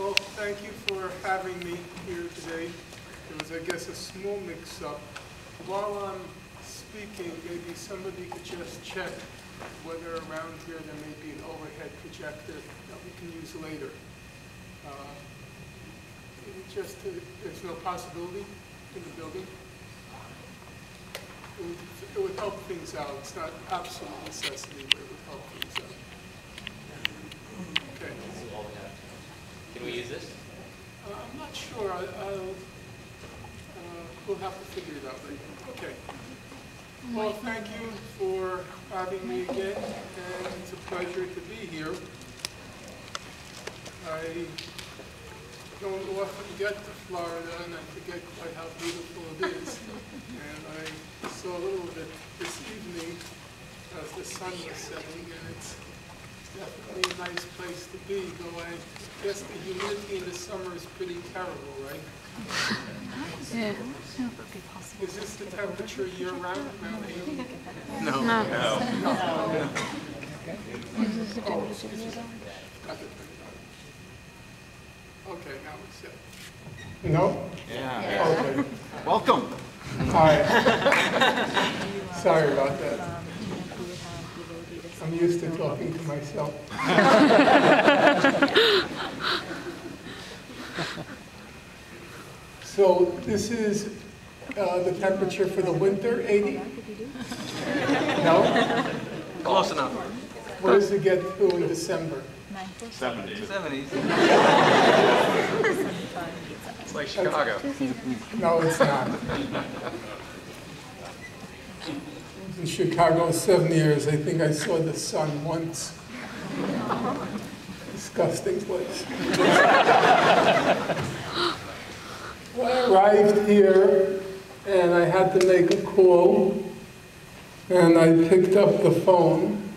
Well, thank you for having me here today. There was, I guess, a small mix-up. While I'm speaking, maybe somebody could just check whether around here there may be an overhead projector that we can use later. There's no possibility in the building. It would help things out. It's not absolute necessity, but it would help things out. Okay. Can we use this? I'm not sure. We'll have to figure it out later. Okay. Well, thank you for having me again, and it's a pleasure to be here. I don't often get to Florida, and I forget quite how beautiful it is. And I saw a little of it this evening as the sun was setting, and it's definitely a nice place to be, though I guess the humidity in the summer is pretty terrible, right? Yeah. Is this the temperature year-round around here? No. Oh, excuse me. Okay, now it's set. No? Yeah. Okay. Welcome. Hi. Sorry about that. I'm used to talking to myself. So this is the temperature for the winter, 80? No? Close enough. Where does it get to in December? 70s. It's like Chicago. No, it's not. In Chicago 7 years, I think I saw the sun once. Disgusting place. Well, I arrived here and I had to make a call, and I picked up the phone,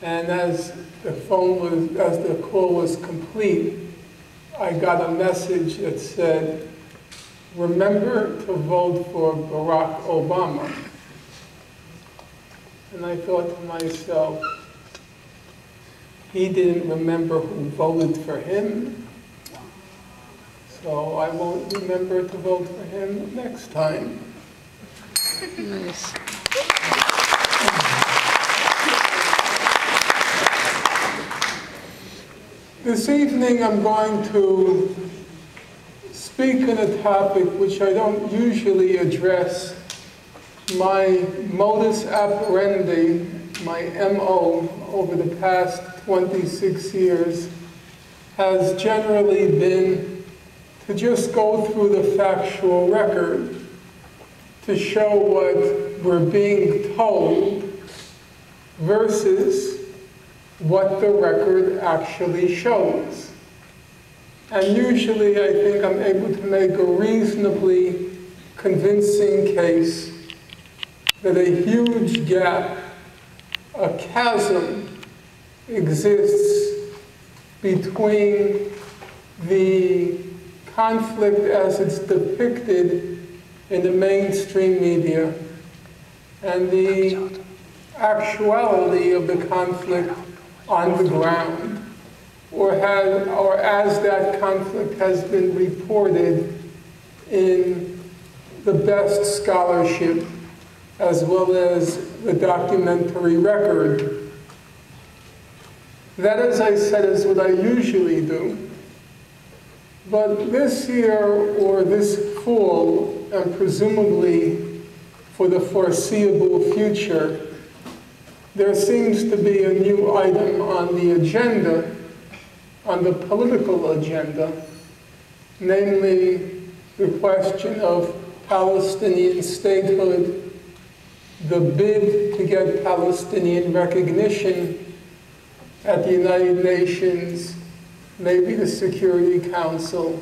and as the call was complete, I got a message that said, "Remember to vote for Barack Obama." And I thought to myself, he didn't remember who voted for him, so I won't remember to vote for him next time. Nice. This evening I'm going to speak on a topic which I don't usually address. My modus operandi, my MO, over the past 26 years has generally been to just go through the factual record to show what we're being told versus what the record actually shows. And usually I think I'm able to make a reasonably convincing case that a huge gap, a chasm, exists between the conflict as it's depicted in the mainstream media and the actuality of the conflict on the ground, or as that conflict has been reported in the best scholarship as well as the documentary record. That, as I said, is what I usually do. But this year, or this fall, and presumably for the foreseeable future, there seems to be a new item on the agenda, on the political agenda, namely the question of Palestinian statehood, the bid to get Palestinian recognition at the United Nations, maybe the Security Council,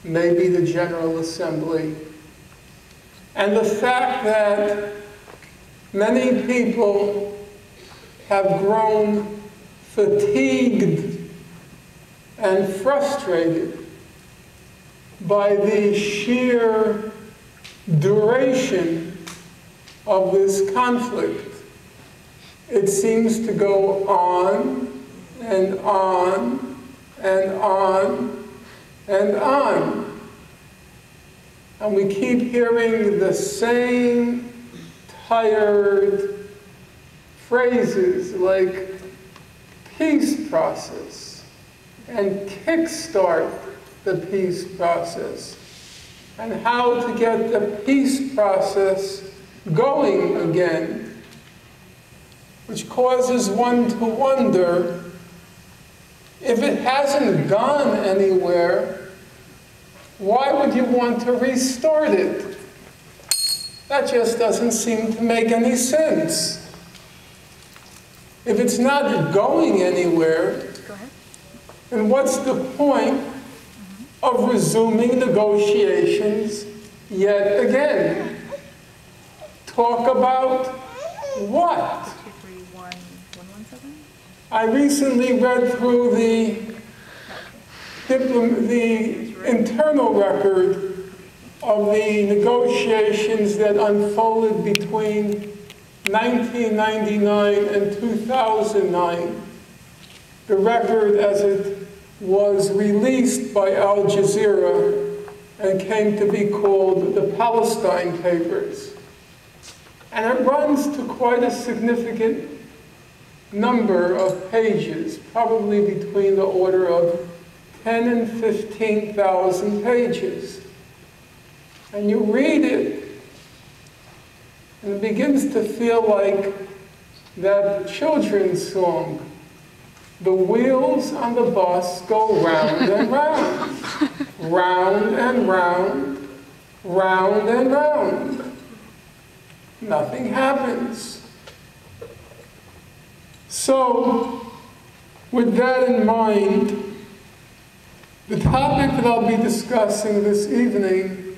maybe the General Assembly. And the fact that many people have grown fatigued and frustrated by the sheer duration of this conflict. It seems to go on and on and on and on. And we keep hearing the same tired phrases like peace process and kickstart the peace process and how to get the peace process going again, which causes one to wonder, if it hasn't gone anywhere, why would you want to restart it? That just doesn't seem to make any sense. If it's not going anywhere, then what's the point of resuming negotiations yet again? Talk about what? 231-117? I recently read through the internal record of the negotiations that unfolded between 1999 and 2009. The record as it was released by Al Jazeera and came to be called the Palestine Papers. And it runs to quite a significant number of pages, probably between the order of 10 and 15,000 pages. And you read it, and it begins to feel like that children's song. The wheels on the bus go round and round, round and round, round and round. Nothing happens. So, with that in mind, the topic that I'll be discussing this evening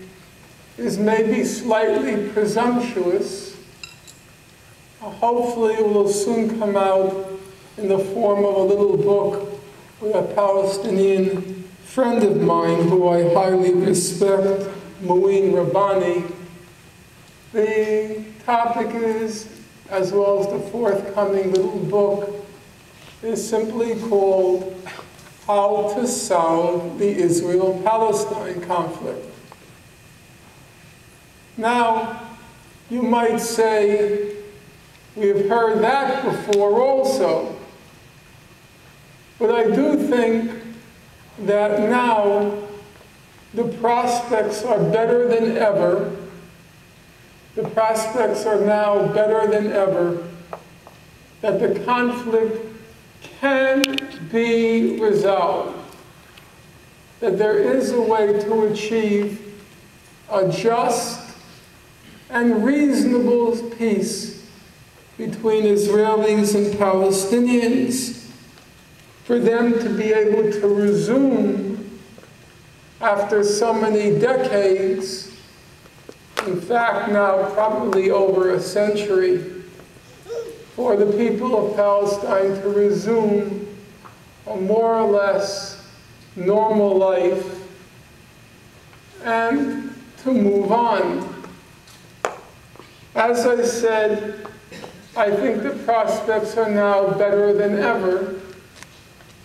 is maybe slightly presumptuous. Hopefully it will soon come out in the form of a little book with a Palestinian friend of mine who I highly respect, Muin Rabbani. The topic is, as well as the forthcoming little book, is simply called How to Solve the Israel-Palestine Conflict. Now, you might say, we've heard that before also. But I do think that now the prospects are better than ever. The prospects are now better than ever that the conflict can be resolved, that there is a way to achieve a just and reasonable peace between Israelis and Palestinians, for them to be able to resume after so many decades, in fact now probably over a century, for the people of Palestine to resume a more or less normal life and to move on. As I said, I think the prospects are now better than ever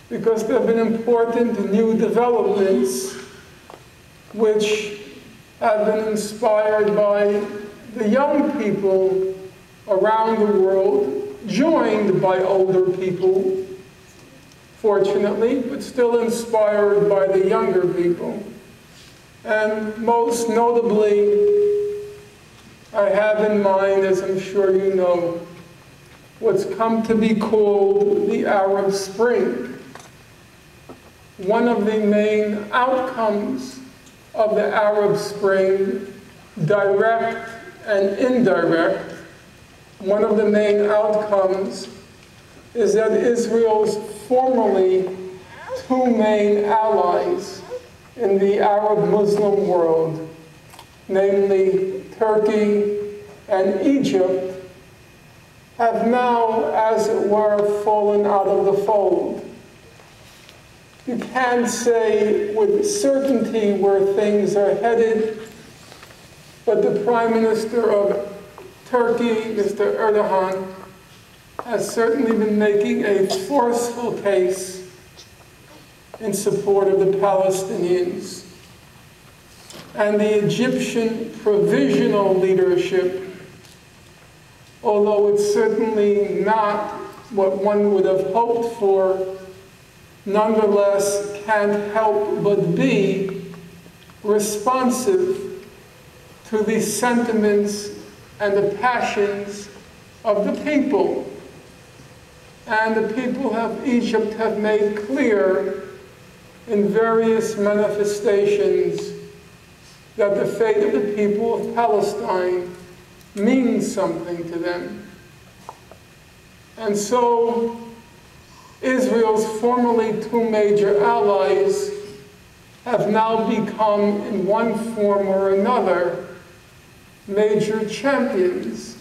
because there have been important new developments which have been inspired by the young people around the world, joined by older people, fortunately, but still inspired by the younger people. And most notably, I have in mind, as I'm sure you know, what's come to be called the Arab Spring. One of the main outcomes of the Arab Spring, direct and indirect, one of the main outcomes is that Israel's formerly two main allies in the Arab Muslim world, namely Turkey and Egypt, have now, as it were, fallen out of the fold. You can't say with certainty where things are headed, but the Prime Minister of Turkey, Mr. Erdogan, has certainly been making a forceful case in support of the Palestinians. And the Egyptian provisional leadership, although it's certainly not what one would have hoped for, nonetheless can't help but be responsive to the sentiments and the passions of the people. And the people of Egypt have made clear in various manifestations that the fate of the people of Palestine means something to them. And so Israel's formerly two major allies have now become, in one form or another, major champions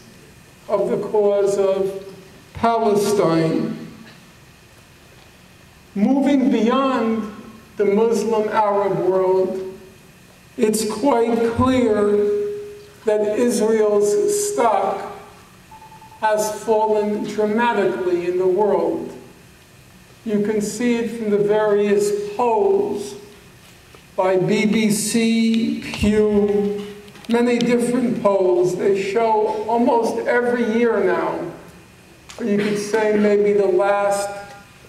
of the cause of Palestine. Moving beyond the Muslim Arab world, it's quite clear that Israel's stock has fallen dramatically in the world. You can see it from the various polls by BBC, Pew, many different polls. They show almost every year now, or you could say maybe the last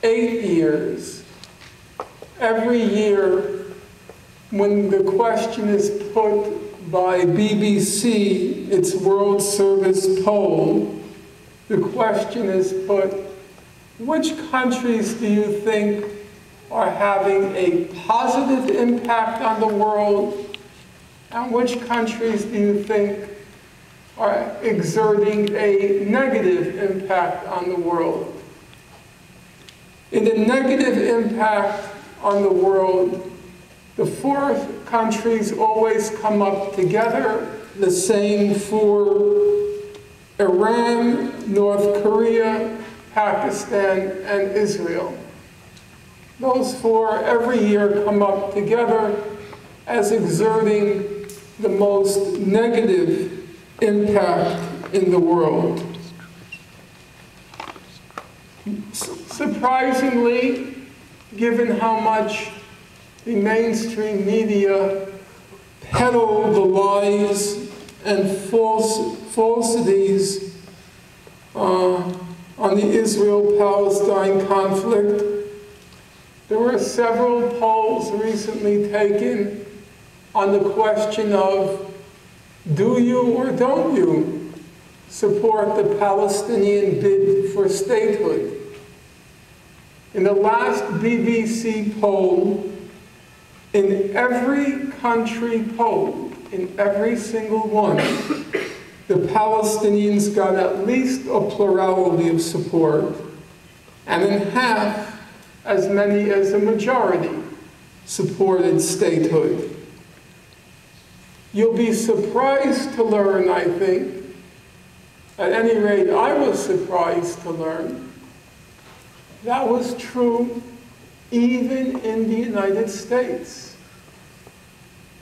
8 years, every year when the question is put by BBC, its World Service poll, the question is put, which countries do you think are having a positive impact on the world, and which countries do you think are exerting a negative impact on the world? In the negative impact on the world, the four countries always come up together, the same for Iran, North Korea, Pakistan, and Israel. Those four every year come up together as exerting the most negative impact in the world. Surprisingly, given how much the mainstream media peddle the lies and falsities on the Israel-Palestine conflict, there were several polls recently taken on the question of, do you or don't you support the Palestinian bid for statehood? In the last BBC poll, in every country polled, in every single one, the Palestinians got at least a plurality of support, and in half, as many as a majority supported statehood. You'll be surprised to learn, I think, at any rate I was surprised to learn, that was true even in the United States.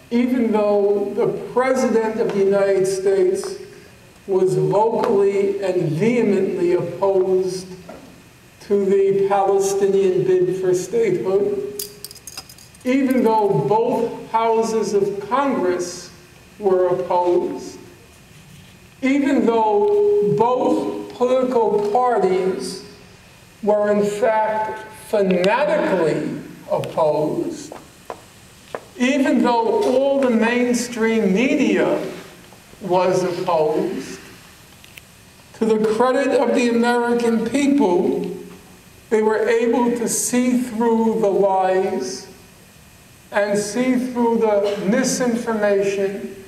Even though the President of the United States was vocally and vehemently opposed to the Palestinian bid for statehood, even though both houses of Congress were opposed, even though both political parties were in fact fanatically opposed, even though all the mainstream media was opposed, to the credit of the American people, they were able to see through the lies and see through the misinformation,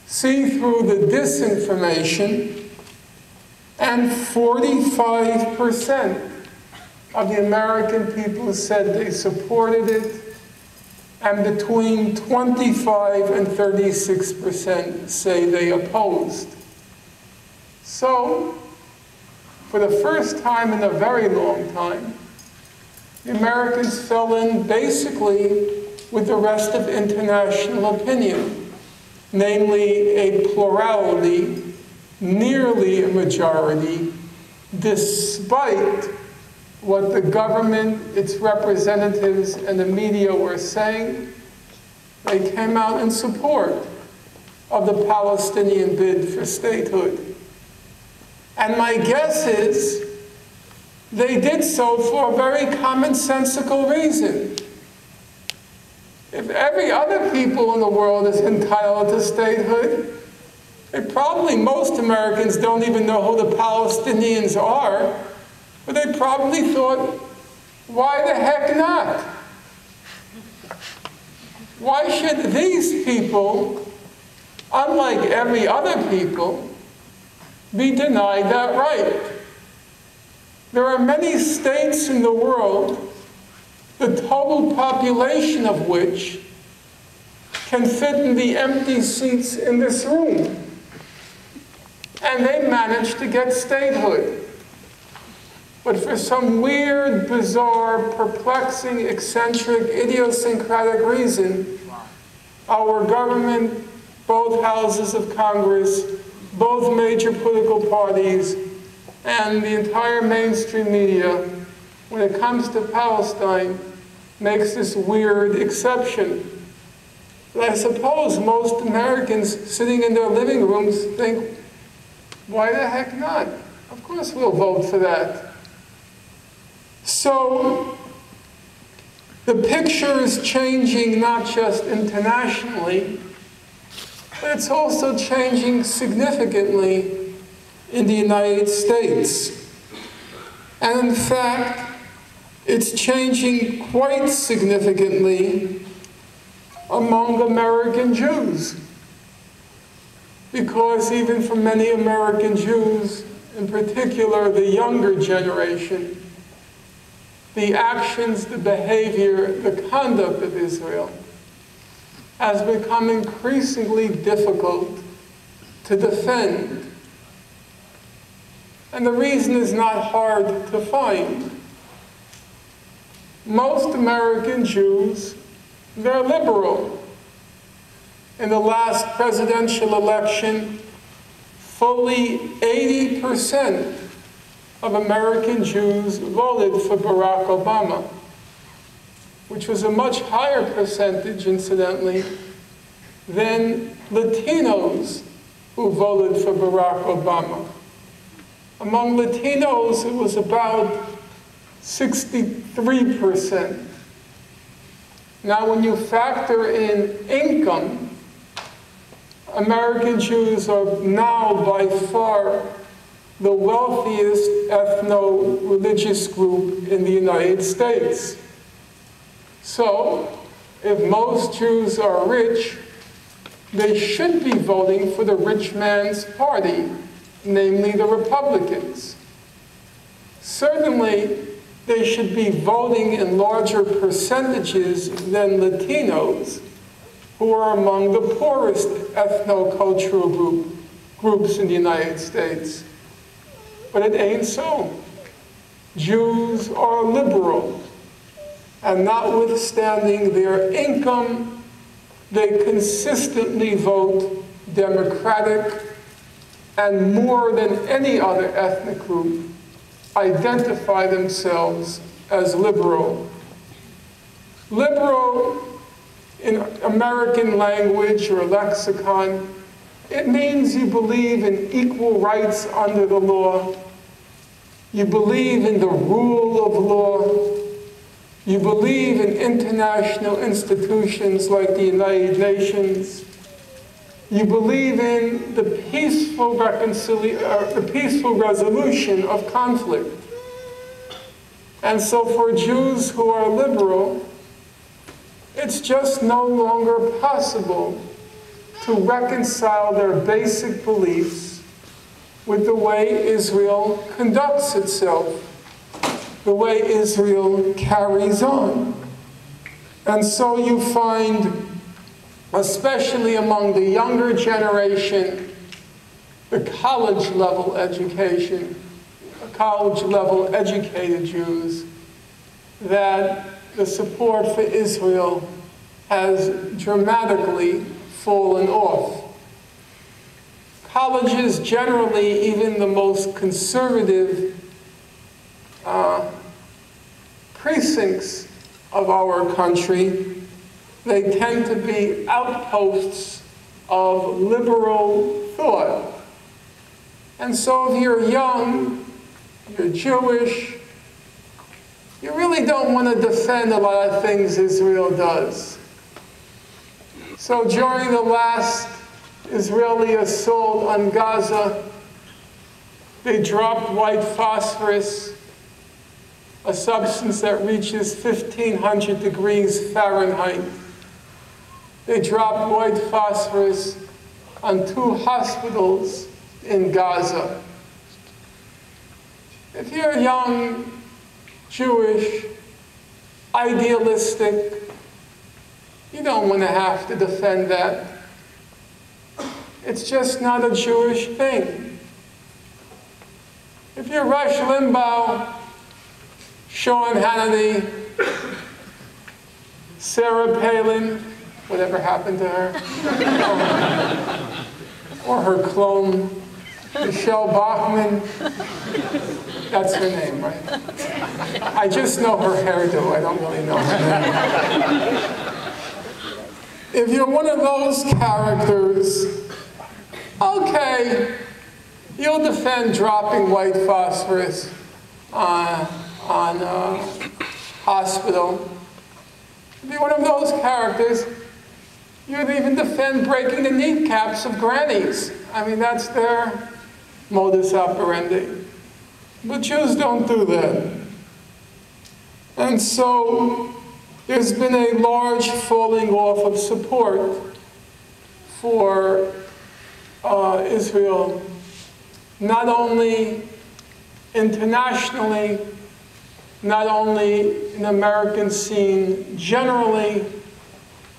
see through the disinformation, and 45% of the American people said they supported it, and between 25 and 36% say they opposed. So, for the first time in a very long time, the Americans fell in basically with the rest of international opinion, namely a plurality, nearly a majority, despite what the government, its representatives, and the media were saying. They came out in support of the Palestinian bid for statehood. And my guess is they did so for a very commonsensical reason. If every other people in the world is entitled to statehood, probably most Americans don't even know who the Palestinians are, but they probably thought, why the heck not? Why should these people, unlike every other people, be denied that right? There are many states in the world, the total population of which can fit in the empty seats in this room. And they managed to get statehood. But for some weird, bizarre, perplexing, eccentric, idiosyncratic reason, our government, both houses of Congress, both major political parties, and the entire mainstream media, when it comes to Palestine, makes this weird exception. But I suppose most Americans sitting in their living rooms think, why the heck not? Of course we'll vote for that. So the picture is changing not just internationally, but it's also changing significantly in the United States. And in fact, it's changing quite significantly among American Jews. Because even for many American Jews, in particular the younger generation, the actions, the behavior, the conduct of Israel has become increasingly difficult to defend. And the reason is not hard to find. Most American Jews, they're liberal. In the last presidential election, fully 80% of American Jews voted for Barack Obama, which was a much higher percentage, incidentally, than Latinos who voted for Barack Obama. Among Latinos, it was about 63%. Now, when you factor in income, American Jews are now by far the wealthiest ethno-religious group in the United States. So, if most Jews are rich, they should be voting for the rich man's party, namely the Republicans. Certainly, they should be voting in larger percentages than Latinos, who are among the poorest ethno-cultural groups in the United States. But it ain't so. Jews are liberal, and notwithstanding their income, they consistently vote Democratic, and more than any other ethnic group, identify themselves as liberal. Liberal, in American language or lexicon, it means you believe in equal rights under the law. You believe in the rule of law. You believe in international institutions like the United Nations. You believe in the peaceful resolution of conflict. And so for Jews who are liberal, it's just no longer possible to reconcile their basic beliefs with the way Israel conducts itself, the way Israel carries on. And so you find, especially among the younger generation, the college-level education, college-level educated Jews, that the support for Israel has dramatically fallen off. Colleges generally, even the most conservative precincts of our country, they tend to be outposts of liberal thought. And so if you're young, you're Jewish, you really don't want to defend a lot of things Israel does. So during the last Israeli assault on Gaza, they dropped white phosphorus, a substance that reaches 1,500 degrees Fahrenheit. They dropped white phosphorus on 2 hospitals in Gaza. If you're young, Jewish, idealistic, you don't want to have to defend that. It's just not a Jewish thing. If you're Rush Limbaugh, Sean Hannity, Sarah Palin, whatever happened to her, or her clone, Michelle Bachmann, that's her name, right? I just know her hairdo, I don't really know her name. If you're one of those characters, okay, you'll defend dropping white phosphorus on a hospital. If you're one of those characters, you'd even defend breaking the kneecaps of grannies. I mean, that's their modus operandi. But Jews don't do that. And so there's been a large falling off of support for Israel, not only internationally, not only in the American scene generally,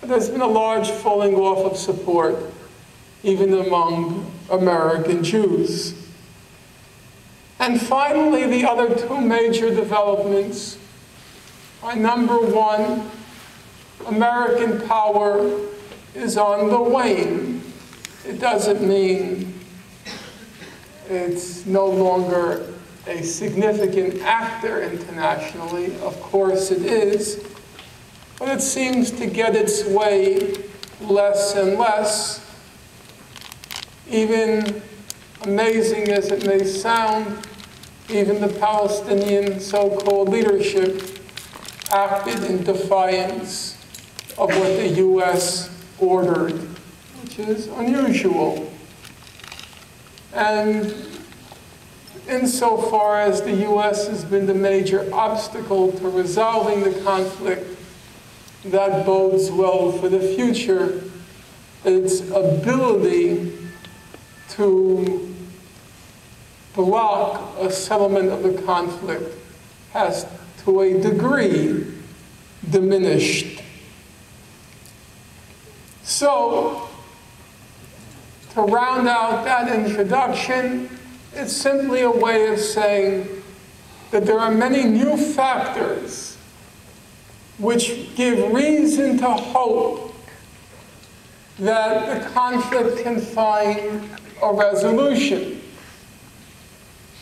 but there's been a large falling off of support even among American Jews. And finally, the other 2 major developments are, number 1, American power is on the wane. It doesn't mean it's no longer a significant actor internationally. Of course it is. But it seems to get its way less and less. Even amazing as it may sound, even the Palestinian so-called leadership acted in defiance of what the U.S. ordered, which is unusual. And insofar as the U.S. has been the major obstacle to resolving the conflict, that bodes well for the future. Its ability to block a settlement of the conflict has, to a degree, diminished. So, to round out that introduction, it's simply a way of saying that there are many new factors which give reason to hope that the conflict can find a resolution.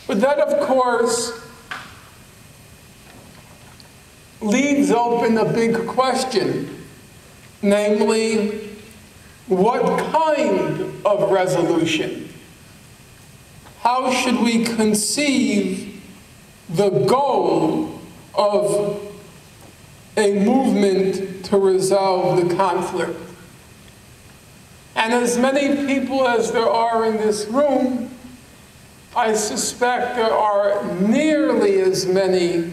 But that, of course, leaves open a big question, namely, what kind of resolution? How should we conceive the goal of a movement to resolve the conflict? And as many people as there are in this room, I suspect there are nearly as many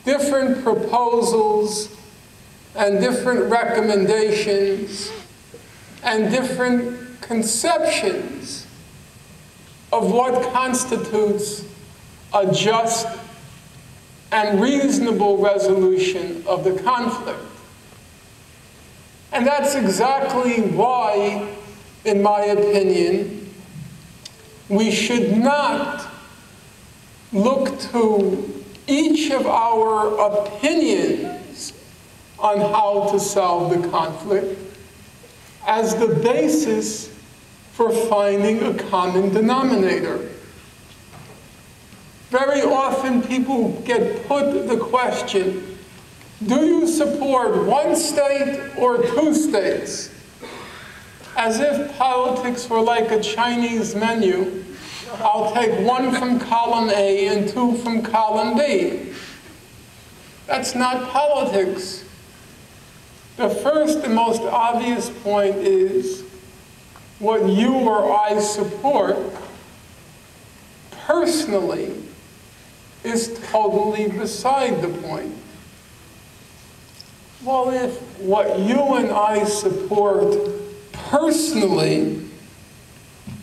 different proposals and different recommendations and different conceptions of what constitutes a just and reasonable resolution of the conflict. And that's exactly why, in my opinion, we should not look to each of our opinions on how to solve the conflict as the basis for finding a common denominator. very often people get put the question, do you support one state or two states? As if politics were like a Chinese menu. I'll take one from column A and two from column B. That's not politics. The first and most obvious point is what you or I support personally is totally beside the point. Well, if what you and I support personally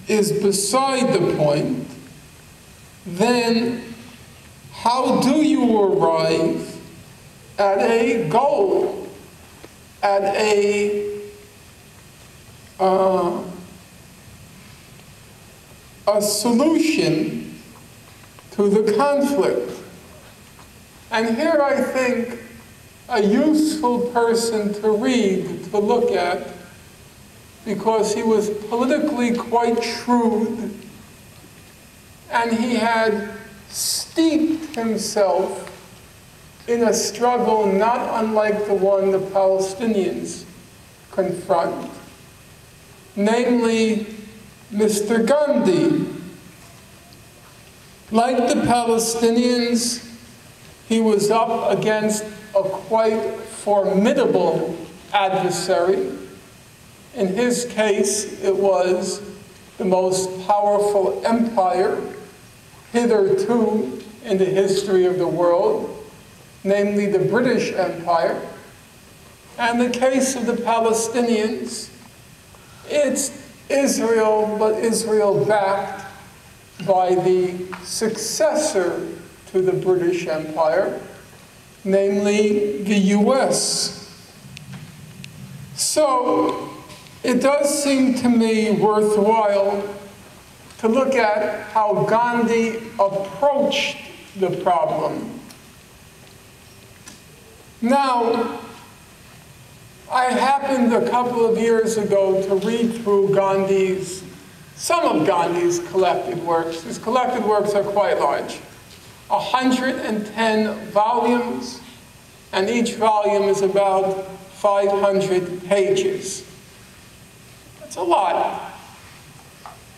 is beside the point, then how do you arrive at a goal, at a solution to the conflict? And here I think a useful person to read, to look at, because he was politically quite shrewd, and he had steeped himself in a struggle not unlike the one the Palestinians confront, namely Mr. Gandhi. Like the Palestinians, he was up against a quite formidable adversary. In his case, it was the most powerful empire hitherto in the history of the world, namely the British Empire. And the case of the Palestinians, it's Israel, but Israel backed by the successor to the British Empire, namely the US. So it does seem to me worthwhile to look at how Gandhi approached the problem. Now, I happened a couple of years ago to read through some of Gandhi's collected works. His collected works are quite large. 110 volumes, and each volume is about 500 pages. That's a lot.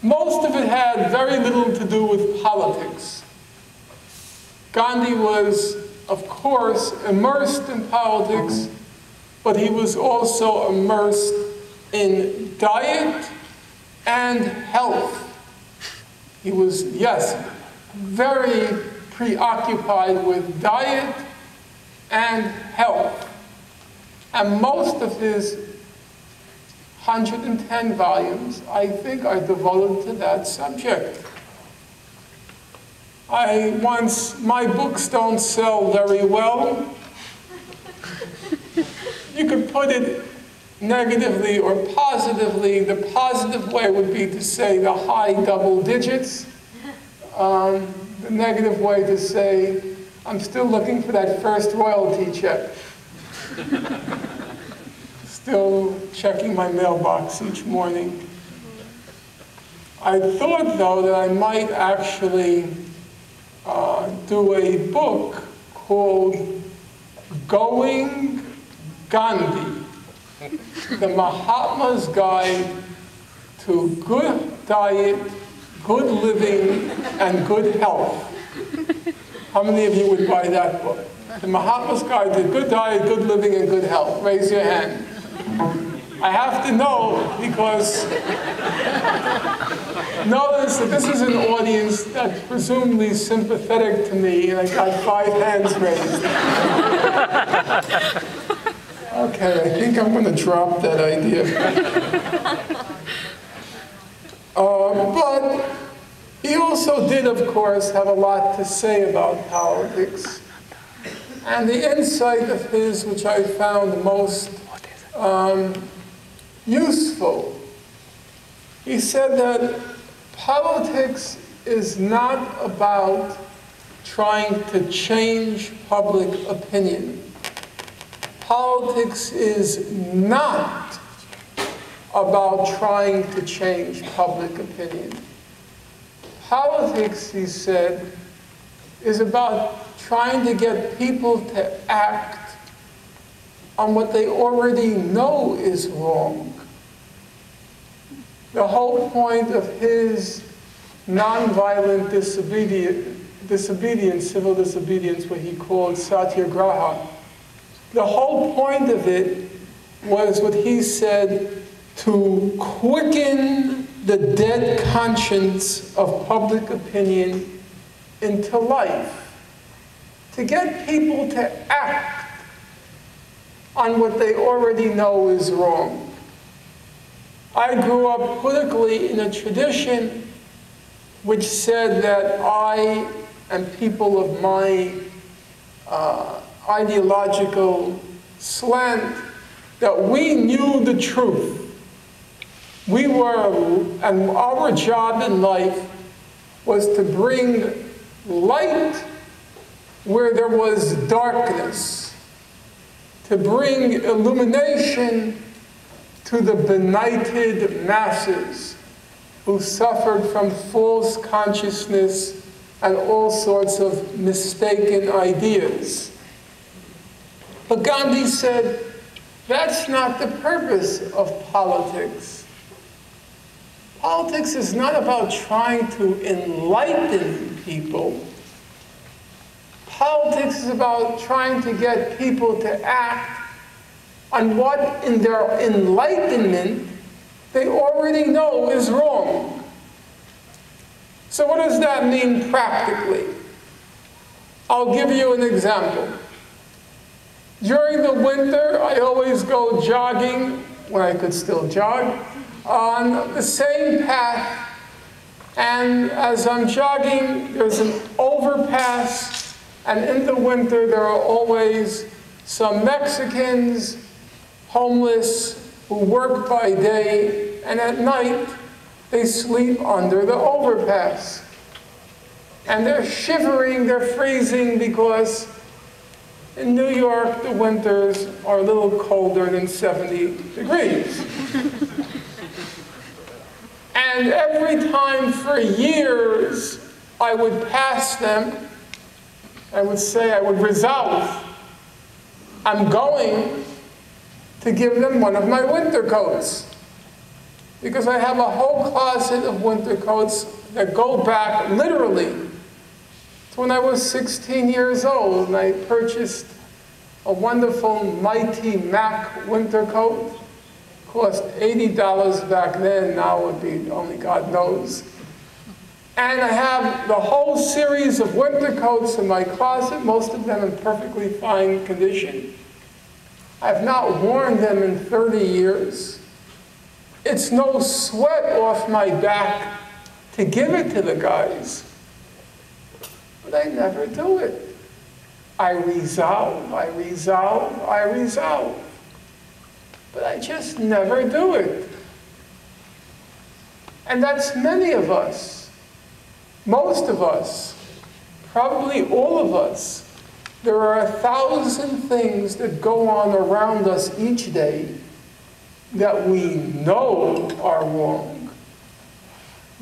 Most of it had very little to do with politics. Gandhi was, of course, immersed in politics, but he was also immersed in diet and health. He was, yes, very preoccupied with diet and health. And most of his 110 volumes, I think, are devoted to that subject. My books don't sell very well. You could put it negatively or positively. The positive way would be to say the high double digits. The negative way to say, I'm still looking for that first royalty check. Still checking my mailbox each morning. I thought, though, that I might actually do a book called Going Gandhi, the Mahatma's Guide to Good Diet, Good Living, and Good Health. How many of you would buy that book? The Mahatma's Guide to Good Diet, Good Living, and Good Health. Raise your hand. I have to know, because notice that this is an audience that's presumably sympathetic to me, and I got 5 hands raised. Okay, I think I'm going to drop that idea. But he also did, of course, have a lot to say about politics. And the insight of his, which I found most useful, he said that politics is not about trying to change public opinion. Politics is not about trying to change public opinion. Politics, he said, is about trying to get people to act on what they already know is wrong. The whole point of his nonviolent disobedience, civil disobedience, what he called satyagraha, the whole point of it was what he said, to quicken the dead conscience of public opinion into life, to get people to act on what they already know is wrong. I grew up politically in a tradition which said that I and people of my ideological slant, that we knew the truth. We were, and our job in life was to bring light where there was darkness, to bring illumination to the benighted masses who suffered from false consciousness and all sorts of mistaken ideas. But Gandhi said, that's not the purpose of politics. Politics is not about trying to enlighten people. Politics is about trying to get people to act on what in their enlightenment they already know is wrong. So what does that mean practically? I'll give you an example. During the winter, I always go jogging, when I could still jog, on the same path. And as I'm jogging, there's an overpass, and in the winter there are always some Mexicans, homeless, who work by day, and at night they sleep under the overpass. And they're shivering, they're freezing, because in New York the winters are a little colder than 70 degrees. And every time for years I would pass them, I would say, I would resolve, I'm going to give them one of my winter coats. Because I have a whole closet of winter coats that go back literally to when I was 16 years old, and I purchased a wonderful Mighty Mac winter coat. Cost $80 back then, now it would be only God knows. And I have the whole series of winter coats in my closet, most of them in perfectly fine condition. I've not worn them in 30 years. It's no sweat off my back to give it to the guys. But I never do it. I resolve, I resolve, I resolve. But I just never do it. And that's many of us. Most of us. Probably all of us. There are 1,000 things that go on around us each day that we know are wrong,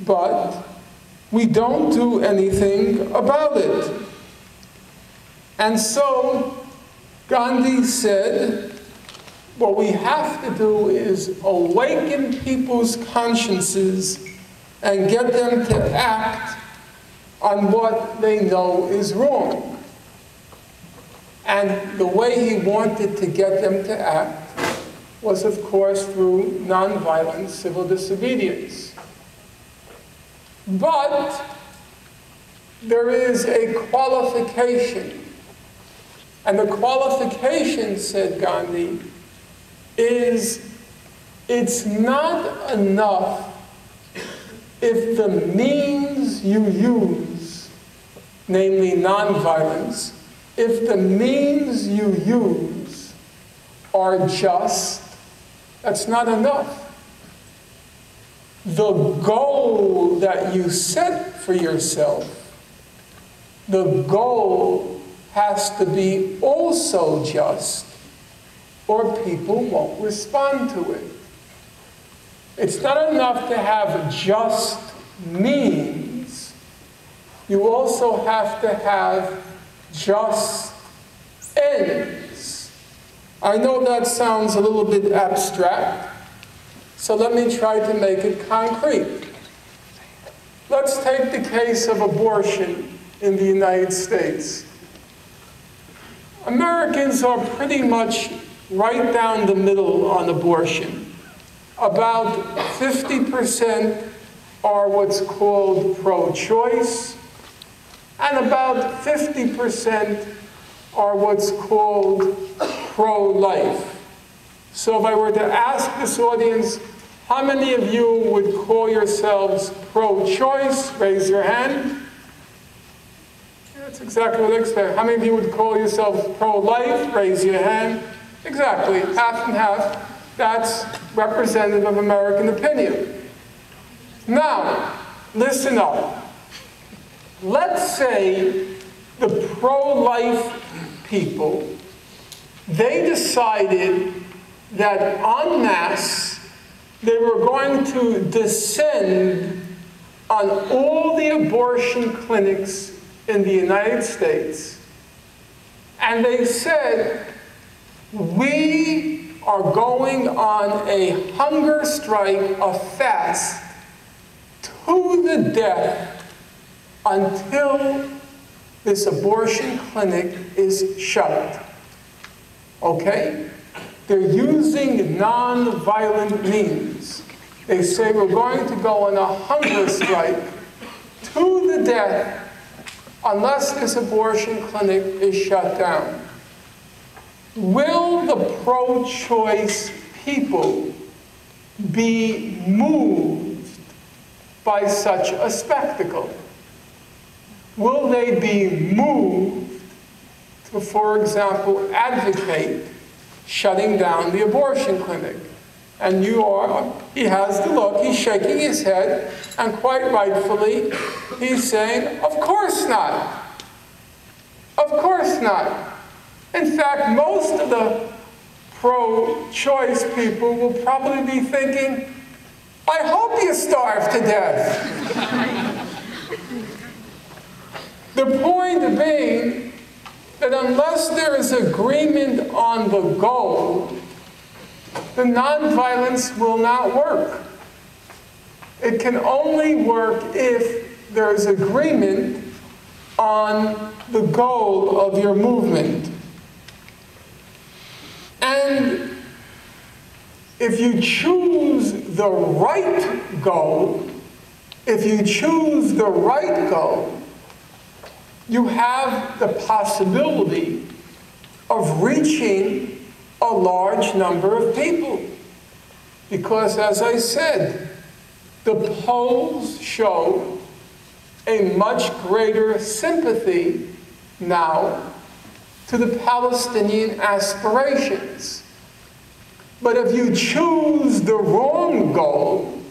but we don't do anything about it. And so Gandhi said, what we have to do is awaken people's consciences and get them to act on what they know is wrong. And the way he wanted to get them to act was, of course, through nonviolent civil disobedience. But there is a qualification. And the qualification, said Gandhi, is it's not enough if the means you use, namely nonviolence, if the means you use are just, that's not enough. The goal that you set for yourself, the goal has to be also just, or people won't respond to it. It's not enough to have just means. you also have to have just ends. I know that sounds a little bit abstract, so let me try to make it concrete. Let's take the case of abortion in the United States. Americans are pretty much right down the middle on abortion. About 50% are what's called pro-choice, and about 50% are what's called pro-life. So if I were to ask this audience, how many of you would call yourselves pro-choice? Raise your hand. That's exactly what I expect. How many of you would call yourselves pro-life? Raise your hand. Exactly, half and half. That's representative of American opinion. Now, listen up. Let's say the pro-life people, they decided that en masse they were going to descend on all the abortion clinics in the United States, and they said, we are going on a hunger strike, a fast, to the death until this abortion clinic is shut. Okay? They're using non-violent means. They say we're going to go on a hunger strike to the death unless this abortion clinic is shut down. Will the pro-choice people be moved by such a spectacle? Will they be moved to, for example, advocate shutting down the abortion clinic? And he has the look, he's shaking his head, and quite rightfully, he's saying, of course not. Of course not. In fact, most of the pro-choice people will probably be thinking, I hope you starve to death. The point being that unless there is agreement on the goal, the nonviolence will not work. It can only work if there is agreement on the goal of your movement. And if you choose the right goal, you have the possibility of reaching a large number of people. Because, as I said, the polls show a much greater sympathy now to the Palestinian aspirations. But if you choose the wrong goal,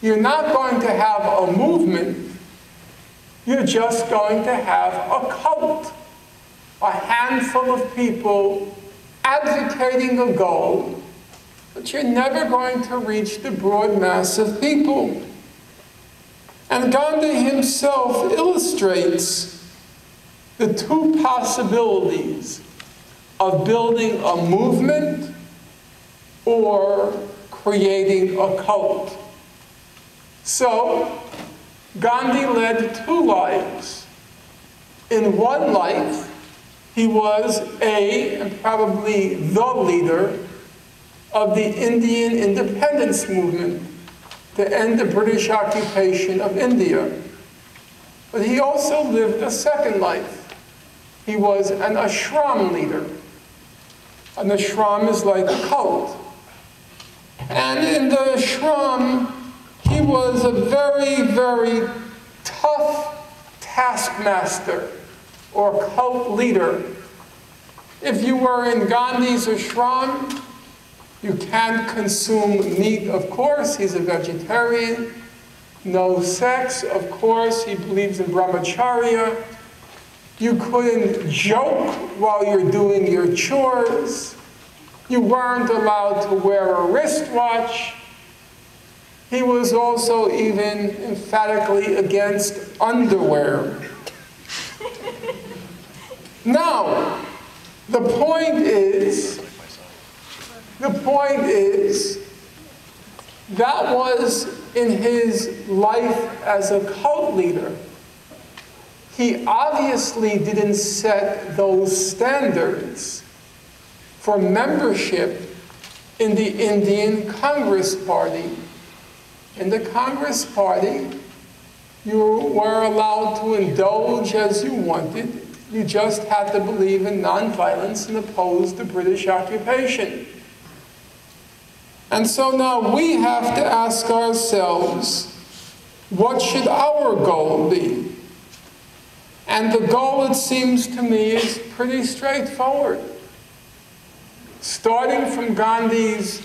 you're not going to have a movement. You're just going to have a cult, a handful of people advocating a goal, but you're never going to reach the broad mass of people. And Gandhi himself illustrates the two possibilities of building a movement or creating a cult. So, Gandhi led two lives. In one life, he was and probably the leader of the Indian independence movement to end the British occupation of India. But he also lived a second life. He was an ashram leader. An ashram is like a cult. And in the ashram, he was a very, very tough taskmaster or cult leader. If you were in Gandhi's ashram, you can't consume meat, of course. He's a vegetarian. No sex, of course. He believes in brahmacharya. You couldn't joke while you're doing your chores. You weren't allowed to wear a wristwatch. He was also even emphatically against underwear. Now, the point is, that was in his life as a cult leader. He obviously didn't set those standards for membership in the Indian Congress Party. In the Congress Party, you were allowed to indulge as you wanted. You just had to believe in nonviolence and oppose the British occupation. And so now we have to ask ourselves, what should our goal be? And the goal, it seems to me, is pretty straightforward. Starting from Gandhi's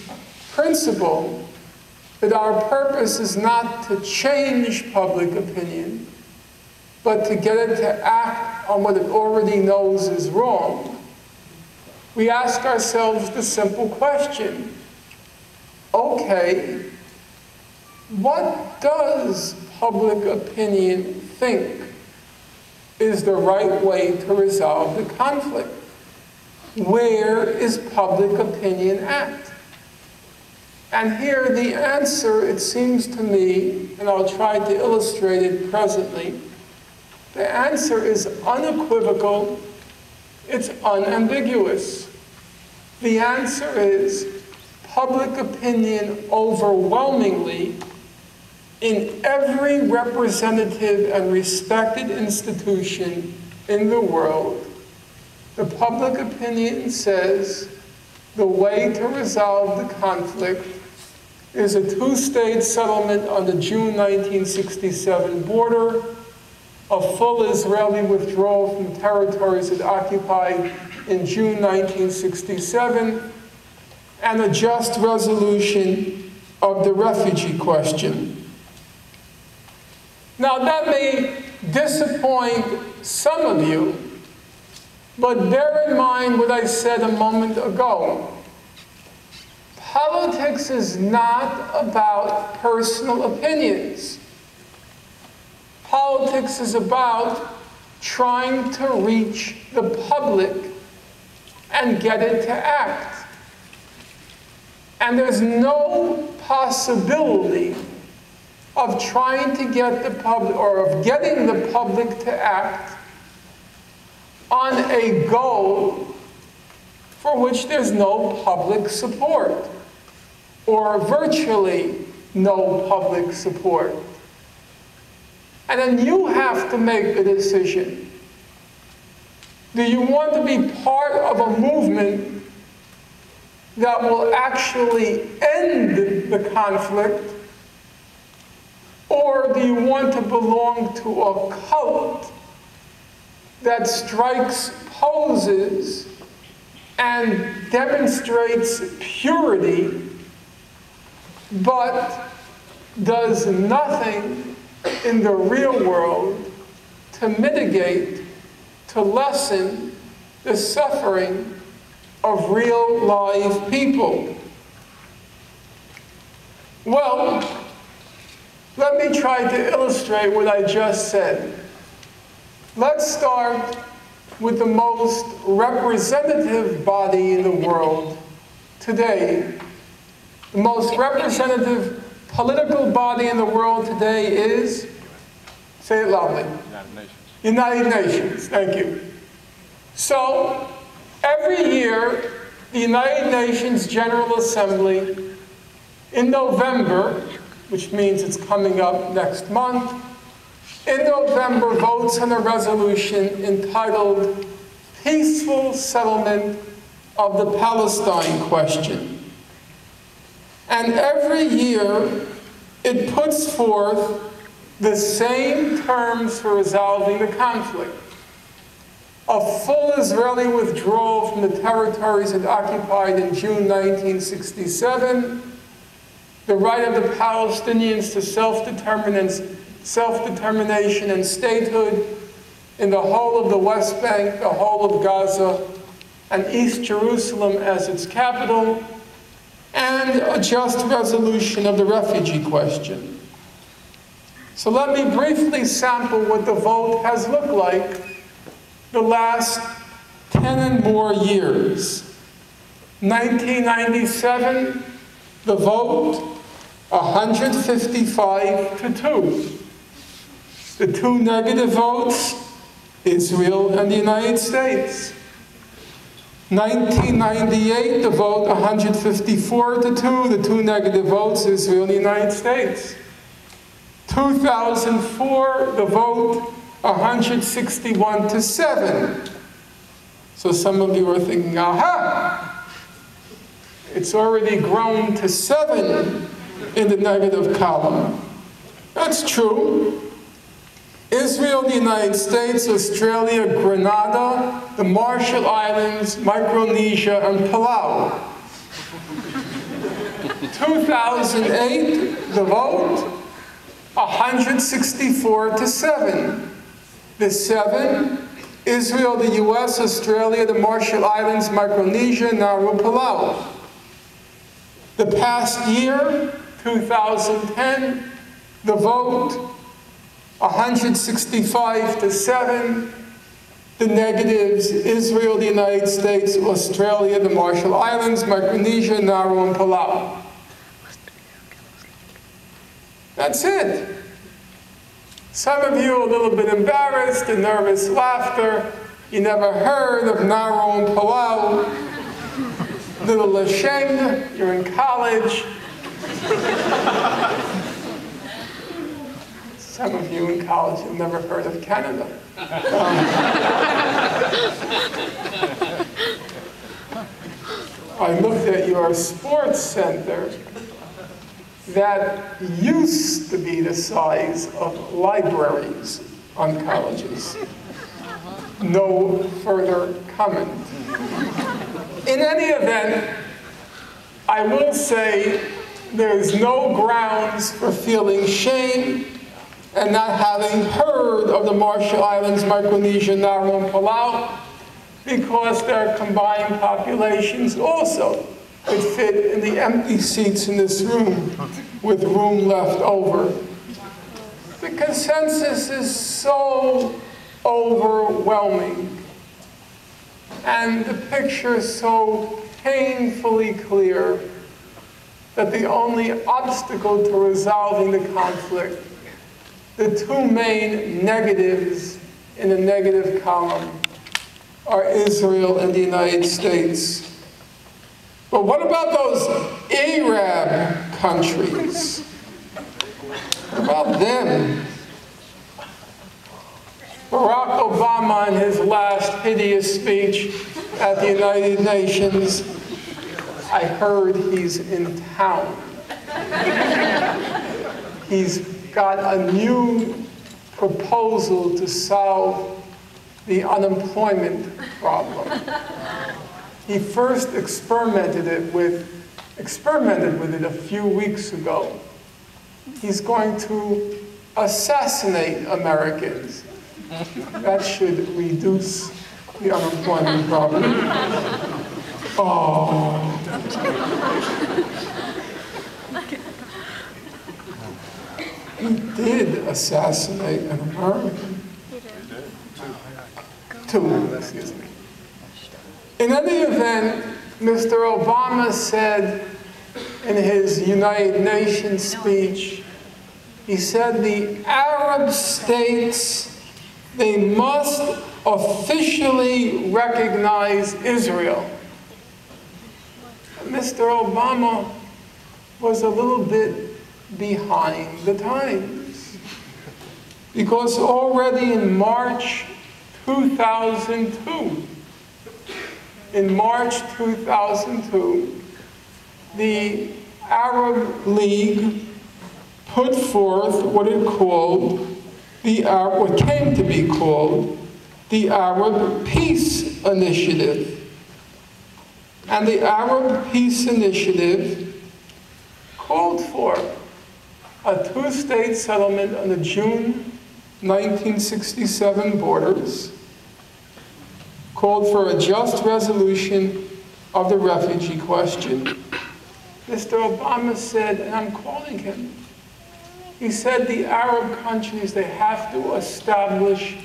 principle that our purpose is not to change public opinion, but to get it to act on what it already knows is wrong. We ask ourselves the simple question, okay, what does public opinion think is the right way to resolve the conflict? Where is public opinion at? And here the answer, it seems to me, and I'll try to illustrate it presently, the answer is unequivocal, it's unambiguous. The answer is public opinion overwhelmingly in every representative and respected institution in the world. The public opinion says the way to resolve the conflict is a two-state settlement on the June 1967 border, a full Israeli withdrawal from territories it occupied in June 1967, and a just resolution of the refugee question. Now that may disappoint some of you, but bear in mind what I said a moment ago. Politics is not about personal opinions. Politics is about trying to reach the public and get it to act. And there's no possibility of trying to get the public, or of getting the public to act on a goal for which there's no public support, or virtually no public support. And then you have to make the decision. Do you want to be part of a movement that will actually end the conflict, or do you want to belong to a cult that strikes poses and demonstrates purity, but does nothing in the real world to mitigate, to lessen the suffering of real live people? Well, let me try to illustrate what I just said. Let's start with the most representative body in the world today. The most representative political body in the world today is, say it loudly, United Nations. United Nations, thank you. So, every year, the United Nations General Assembly, in November, which means it's coming up next month, in November votes on a resolution entitled Peaceful Settlement of the Palestine Question. And every year, it puts forth the same terms for resolving the conflict. A full Israeli withdrawal from the territories it occupied in June 1967, the right of the Palestinians to self-determination and statehood in the whole of the West Bank, the whole of Gaza, and East Jerusalem as its capital, and a just resolution of the refugee question. So let me briefly sample what the vote has looked like the last 10 and more years. 1997, the vote, 155 to 2. The two negative votes, Israel and the United States. 1998, the vote 154 to 2, the two negative votes, Israel and the United States. 2004, the vote 161 to 7. So some of you are thinking, aha, it's already grown to 7 in the negative column. That's true. Israel, the United States, Australia, Grenada, the Marshall Islands, Micronesia, and Palau. 2008, the vote, 164 to 7. The 7, Israel, the US, Australia, the Marshall Islands, Micronesia, Nauru, Palau. The past year, 2010, the vote, 165 to 7. The negatives, Israel, the United States, Australia, the Marshall Islands, Micronesia, Nauru, and Palau. That's it. Some of you a little bit embarrassed and nervous laughter. You never heard of Nauru and Palau. A little ashamed. You're in college. Some of you in college have never heard of Canada. I looked at your sports center that used to be the size of libraries on colleges. No further comment. In any event, I will say there's no grounds for feeling shame and not having heard of the Marshall Islands, Micronesia, Nauru, and Palau, because their combined populations also could fit in the empty seats in this room with room left over. The consensus is so overwhelming, and the picture is so painfully clear that the only obstacle to resolving the conflict, the two main negatives in the negative column, are Israel and the United States. But what about those Arab countries? What about them? Barack Obama, in his last hideous speech at the United Nations, I heard he's in town. He's got a new proposal to solve the unemployment problem. He first experimented with it a few weeks ago. He's going to assassinate Americans. That should reduce the unemployment problem. Oh. He did assassinate an American. Two, excuse me. In any event, Mr. Obama said in his United Nations speech, he said the Arab states, they must officially recognize Israel. Mr. Obama was a little bit behind the times, because already in March 2002, the Arab League put forth what came to be called the Arab Peace Initiative. And the Arab Peace Initiative called for a two-state settlement on the June 1967 borders, called for a just resolution of the refugee question, Mr. Obama said, and I'm quoting him, he said the Arab countries, they have to establish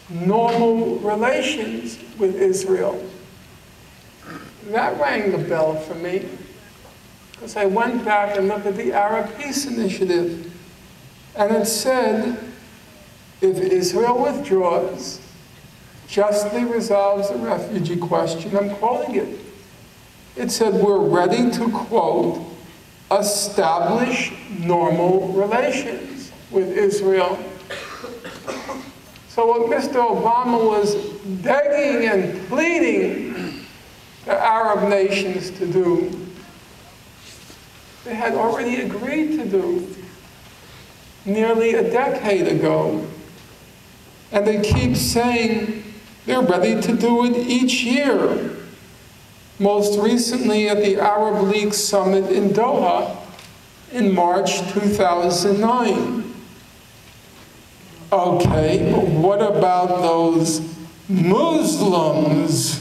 normal relations with Israel. That rang the bell for me, because I went back and looked at the Arab Peace Initiative, and it said, if Israel withdraws, justly resolves the refugee question, I'm quoting it. It said, we're ready to, quote, establish normal relations with Israel. So what Mr. Obama was begging and pleading the Arab nations to do, they had already agreed to do nearly a decade ago. And they keep saying they're ready to do it each year. Most recently at the Arab League Summit in Doha in March 2009. Okay, but what about those Muslims?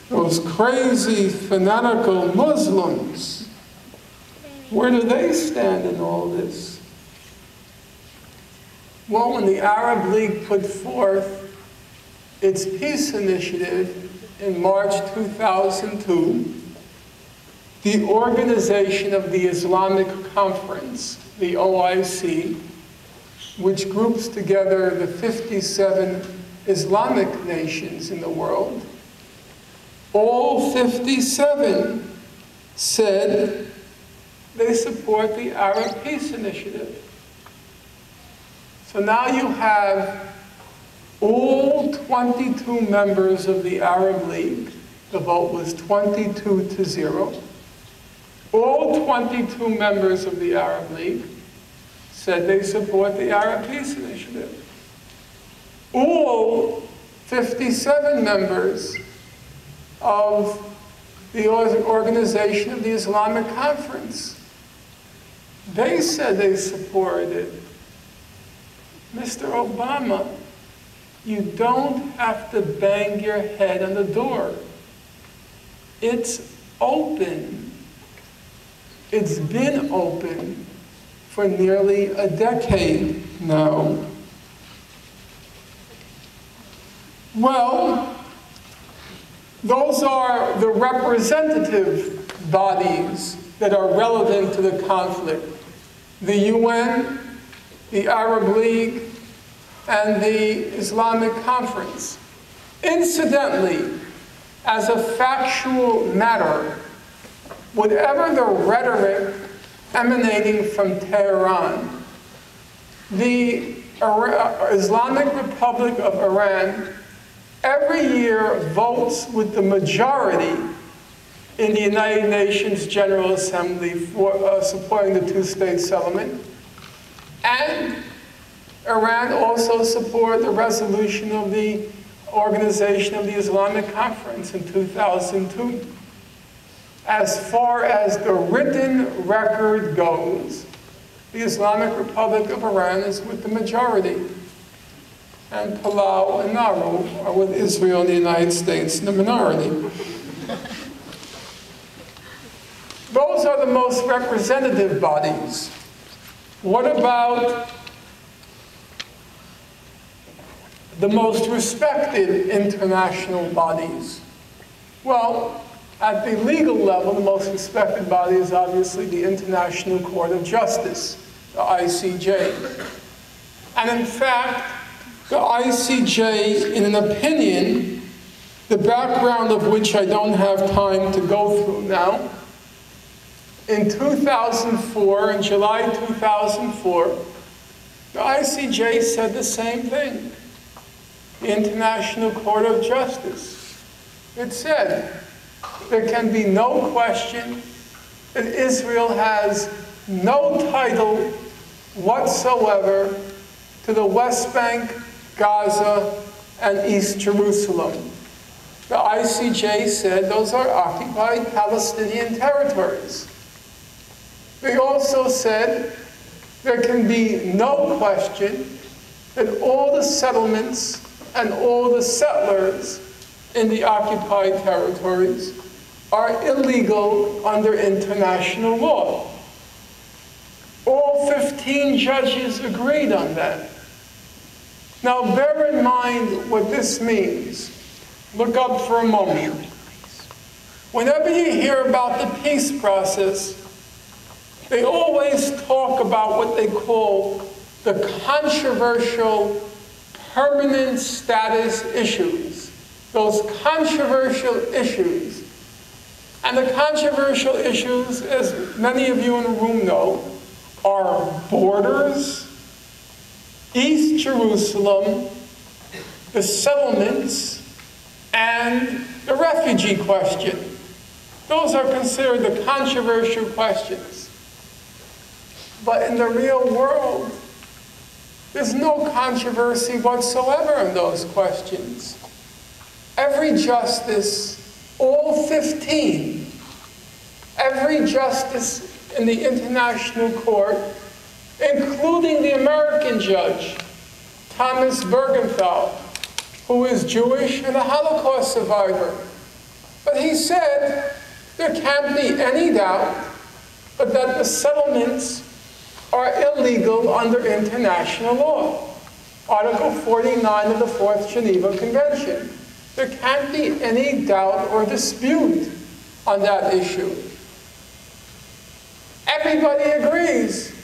Those crazy, fanatical Muslims? Where do they stand in all this? Well, when the Arab League put forth its peace initiative in March 2002, the Organization of the Islamic Conference, the OIC, which groups together the 57 Islamic nations in the world, all 57 said they support the Arab Peace Initiative. So now you have all 22 members of the Arab League, the vote was 22-0. All 22 members of the Arab League said they support the Arab Peace Initiative. All 57 members of the Organization of the Islamic Conference, they said they supported it. Mr. Obama, you don't have to bang your head on the door. It's open. It's been open for nearly a decade now. Well, those are the representative bodies that are relevant to the conflict. The UN, the Arab League, and the Islamic Conference. Incidentally, as a factual matter, whatever the rhetoric emanating from Tehran, the Islamic Republic of Iran every year votes with the majority in the United Nations General Assembly for supporting the two-state settlement. And Iran also supported the resolution of the Organization of the Islamic Conference in 2002. As far as the written record goes, the Islamic Republic of Iran is with the majority. And Palau and Nauru are with Israel and the United States in the minority. Those are the most representative bodies. What about the most respected international bodies? Well, at the legal level, the most respected body is obviously the International Court of Justice, the ICJ. And in fact, the ICJ, in an opinion, the background of which I don't have time to go through now, in 2004, in July 2004, the ICJ said the same thing. The International Court of Justice. It said, there can be no question that Israel has no title whatsoever to the West Bank, Gaza, and East Jerusalem. The ICJ said those are occupied Palestinian territories. They also said there can be no question that all the settlements and all the settlers in the occupied territories are illegal under international law. All 15 judges agreed on that. Now bear in mind what this means. Look up for a moment. Whenever you hear about the peace process, they always talk about what they call the controversial permanent status issues. Those controversial issues. And the controversial issues, as many of you in the room know, are borders, East Jerusalem, the settlements, and the refugee question. Those are considered the controversial questions. But in the real world, there's no controversy whatsoever in those questions. Every justice, all 15, every justice in the International Court, including the American judge, Thomas Bergenthal, who is Jewish and a Holocaust survivor. But he said there can't be any doubt but that the settlements are illegal under international law. Article 49 of the Fourth Geneva Convention. There can't be any doubt or dispute on that issue. Everybody agrees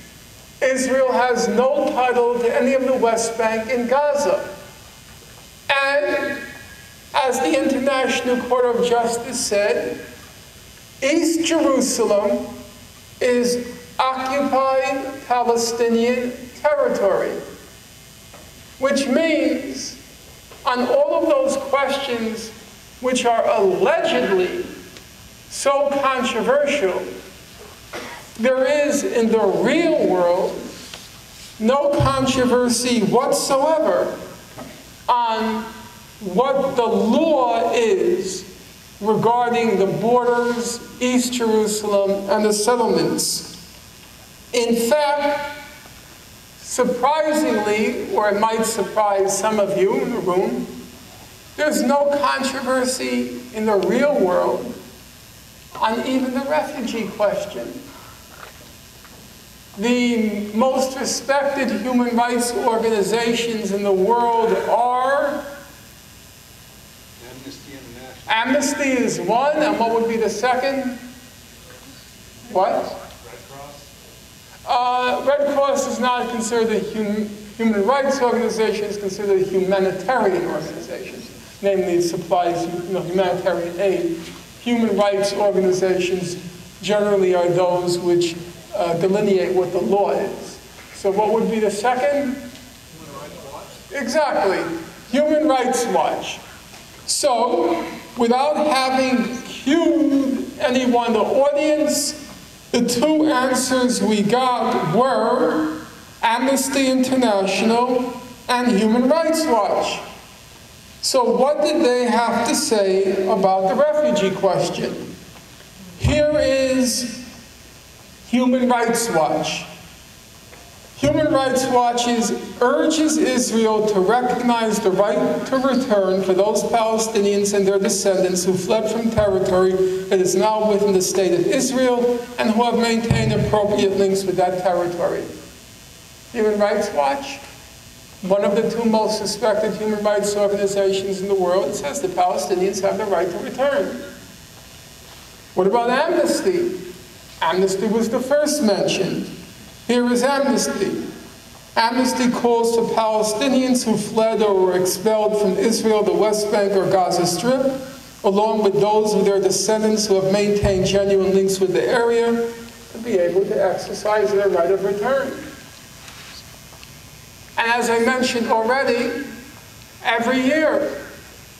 Israel has no title to any of the West Bank in Gaza. And as the International Court of Justice said, East Jerusalem is occupied Palestinian territory, which means on all of those questions which are allegedly so controversial, there is in the real world no controversy whatsoever on what the law is regarding the borders, East Jerusalem, and the settlements. In fact, surprisingly, or it might surprise some of you in the room, there's no controversy in the real world on even the refugee question. The most respected human rights organizations in the world are Amnesty is one, and what would be the second? What? Red Cross is not considered a human rights organization, it's considered a humanitarian organization. Namely, it supplies humanitarian aid. Human rights organizations generally are those which delineate what the law is. So what would be the second? Human Rights Watch. Exactly. Human Rights Watch. So, without having cued anyone in the audience, the two answers we got were Amnesty International and Human Rights Watch. So what did they have to say about the refugee question? Here is Human Rights Watch. Human Rights Watch urges Israel to recognize the right to return for those Palestinians and their descendants who fled from territory that is now within the state of Israel and who have maintained appropriate links with that territory. Human Rights Watch, one of the two most respected human rights organizations in the world, says the Palestinians have the right to return. What about Amnesty? Amnesty was the first mentioned. Here is Amnesty. Amnesty calls to Palestinians who fled or were expelled from Israel, the West Bank, or Gaza Strip, along with those of their descendants who have maintained genuine links with the area, to be able to exercise their right of return. And as I mentioned already, every year,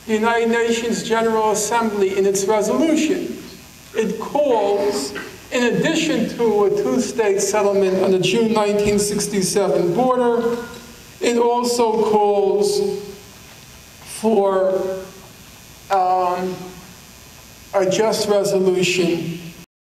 the United Nations General Assembly, in its resolution, it calls, in addition to a two-state settlement on the June 1967 border, it also calls for a just resolution